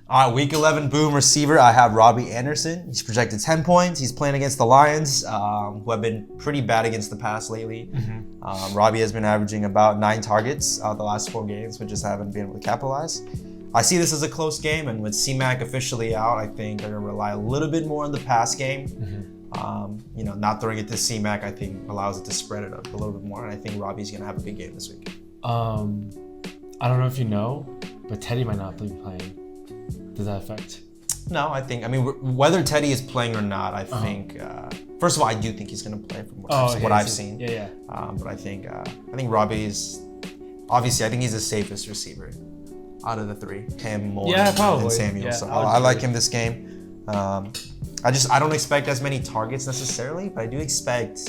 All right, week 11 boom receiver. I have Robbie Anderson. He's projected 10 points. He's playing against the Lions, who have been pretty bad against the pass lately. Robbie has been averaging about 9 targets the last 4 games, but just haven't been able to capitalize. I see this as a close game, and with C-Mac officially out, I think they're going to rely a little bit more on the pass game. Not throwing it to C-Mac, I think, allows it to spread it up a little bit more, and I think Robbie's going to have a big game this week. I don't know if you know, but Teddy might not be playing. Does that affect? No, whether Teddy is playing or not, I think, first of all, I do think he's going to play from what I've seen. Yeah. But I think Robbie's, obviously, I think he's the safest receiver out of the 3. Him more than Samuel. So I like him this game. I don't expect as many targets necessarily, but I do expect,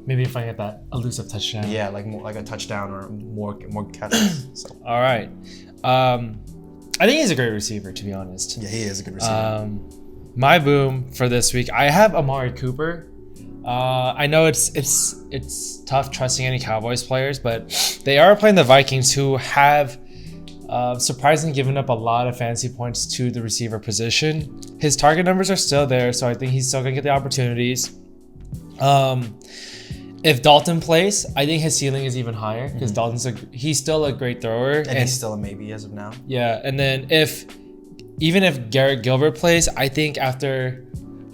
maybe if I get that elusive touchdown. Yeah, like a touchdown or more catches. So. All right. I think he's a great receiver, to be honest. Yeah, he is a good receiver. My boom for this week, I have Amari Cooper. I know it's tough trusting any Cowboys players, but they are playing the Vikings, who have surprisingly given up a lot of fantasy points to the receiver position. His target numbers are still there, so I think he's still going to get the opportunities. If Dalton plays, I think his ceiling is even higher because he's still a great thrower. And he's still a maybe as of now. Yeah, and then even if Garrett Gilbert plays, I think after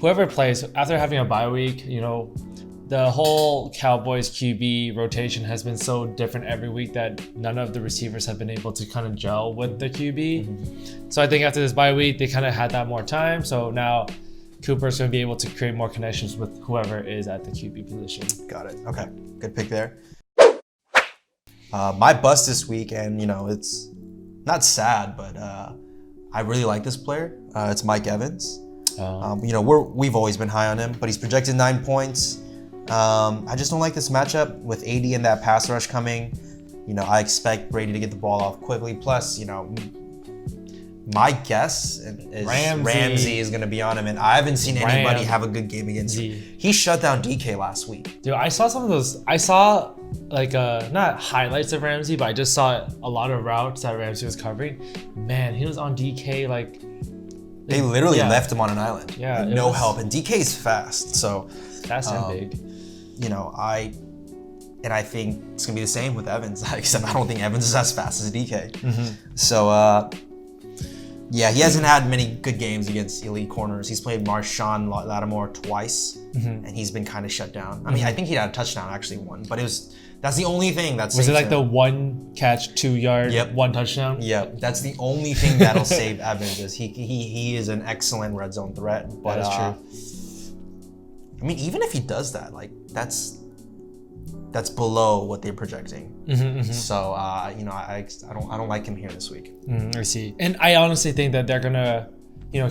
having a bye week, the whole Cowboys QB rotation has been so different every week that none of the receivers have been able to kind of gel with the QB. So I think after this bye week, they kind of had that more time. So now Cooper's going to be able to create more connections with whoever is at the QB position. Got it. Okay. Good pick there. My bust this week, and it's not sad, but I really like this player. It's Mike Evans. We've always been high on him, but he's projected 9 points. I just don't like this matchup with AD and that pass rush coming. I expect Brady to get the ball off quickly. Plus, my guess is Ramsey is going to be on him, and I haven't seen anybody have a good game against him. He shut down DK last week. Dude, I saw some of those. I saw not highlights of Ramsey, but I just saw a lot of routes that Ramsey was covering. Man, he was on DK they literally left him on an island. Yeah, no help, and DK is fast, so fast and big. I think it's gonna be the same with Evans, except I don't think Evans is as fast as DK. So. Yeah, he hasn't had many good games against elite corners. He's played Marshawn Lattimore twice, and he's been kind of shut down. I think he had a touchdown, actually, one, but that's the only thing that's. Was it like the 1 catch, 2 yard, 1 touchdown? Yep, that's the only thing that'll save Evans. Is he is an excellent red zone threat. But that is true. Even if he does that, that's below what they're projecting. So I don't like him here this week. I see, and I honestly think that they're gonna,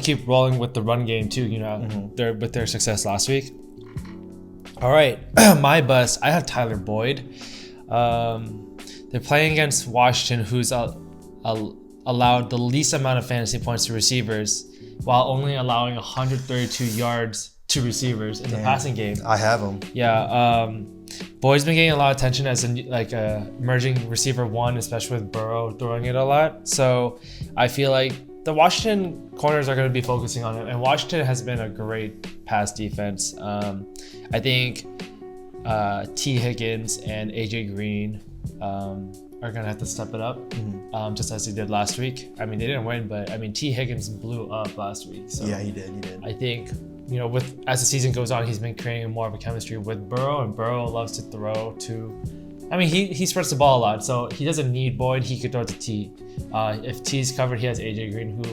keep rolling with the run game too. With their success last week. All right, my bust. I have Tyler Boyd. They're playing against Washington, who's allowed the least amount of fantasy points to receivers, while only allowing 132 yards to receivers in the passing game. I have him. Yeah. Boyd's been getting a lot of attention as a emerging receiver 1, especially with Burrow throwing it a lot. So I feel like the Washington corners are going to be focusing on him, and Washington has been a great pass defense. I think T. Higgins and AJ Green are going to have to step it up, just as they did last week. They didn't win, but T. Higgins blew up last week. So yeah, he did. I think as the season goes on, he's been creating more of a chemistry with Burrow, and Burrow loves to throw to. He spreads the ball a lot, so he doesn't need Boyd. He could throw to T. If T's covered, he has AJ Green, who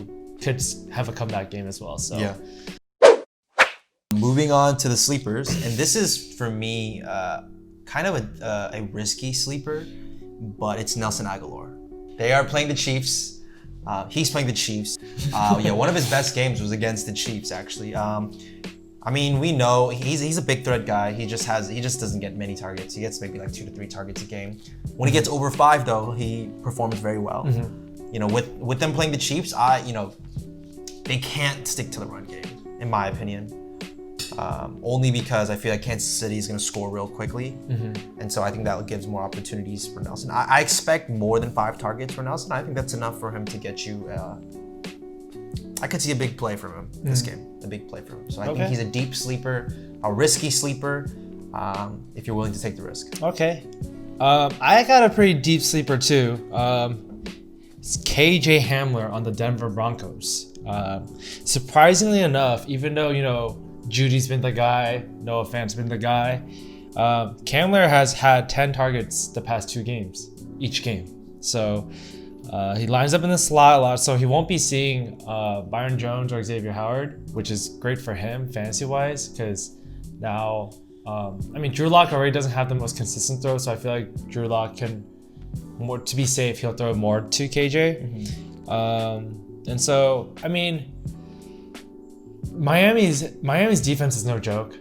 could have a comeback game as well. So yeah. Moving on to the sleepers, and this is for me kind of a risky sleeper, but it's Nelson Aguilar. They are playing the Chiefs. He's playing the Chiefs. One of his best games was against the Chiefs, actually. We know he's a big threat guy. He just doesn't get many targets. He gets maybe 2 to 3 targets a game. When he gets over 5, though, he performs very well. With them playing the Chiefs, they can't stick to the run game, in my opinion. Only because I feel like Kansas City is going to score real quickly. And so I think that gives more opportunities for Nelson. I expect more than 5 targets for Nelson. I think that's enough for him to get you I could see a big play from him this game. A big play from him. So I think he's a deep sleeper, a risky sleeper, if you're willing to take the risk. Okay. I got a pretty deep sleeper too. It's KJ Hamler on the Denver Broncos. Surprisingly enough, even though, you know, Judy's been the guy, Noah Fant's been the guy, Hamler has had 10 targets the past 2 games, each game. So he lines up in the slot a lot, so he won't be seeing Byron Jones or Xavier Howard, which is great for him fantasy-wise, because now, I mean, Drew Lock already doesn't have the most consistent throw, so I feel like Drew Lock can, more to be safe, he'll throw more to KJ. And so, I mean, Miami's defense is no joke.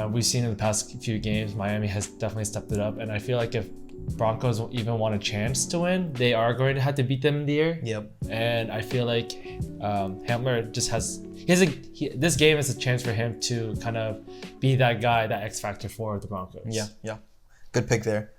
We've seen in the past few games, Miami has definitely stepped it up, and I feel like if Broncos even want a chance to win, they are going to have to beat them in the air. Yep. And I feel like Hamler just has this game is a chance for him to kind of be that guy, that X factor for the Broncos. Yeah. Good pick there.